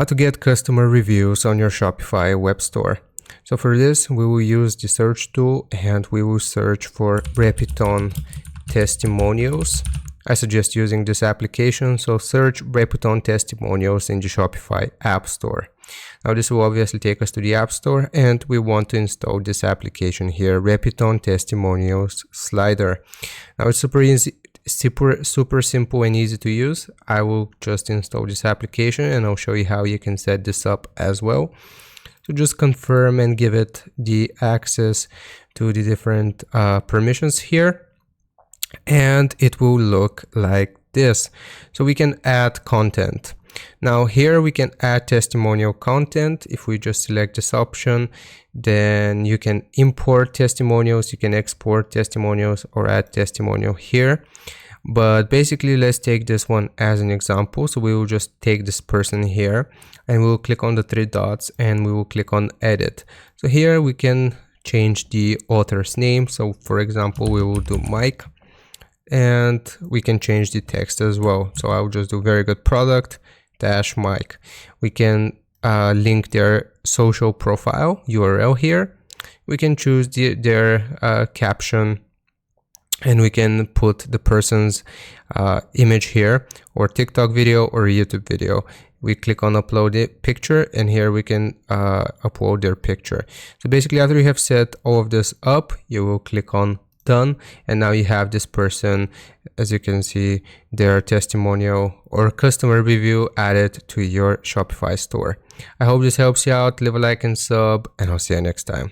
How to get customer reviews on your Shopify web store. So for this, we will use the search tool and we will search for Reputon testimonials. I suggest using this application, so search Reputon testimonials in the Shopify App Store. Now this will obviously take us to the App Store and we want to install this application here, Reputon testimonials slider. Now it's super easy, super simple and easy to use. I will just install this application and I'll show you how you can set this up as well. So just confirm and give it the access to the different permissions here. And it will look like this. So we can add content. Now here we can add testimonial content. If we just select this option, then you can import testimonials, you can export testimonials or add testimonial here. But basically, let's take this one as an example. So we will just take this person here and we will click on the three dots and we will click on edit. So here we can change the author's name. So for example, we will do Mike. And we can change the text as well. So I'll just do very good product dash Mike. We can link their social profile URL here. We can choose their caption and we can put the person's image here or TikTok video or YouTube video. We click on upload a picture and here we can upload their picture. So basically after you have set all of this up, you will click on done and now you have this person, as you can see, their testimonial or customer review added to your Shopify store. I hope this helps you out. Leave a like and sub and I'll see you next time.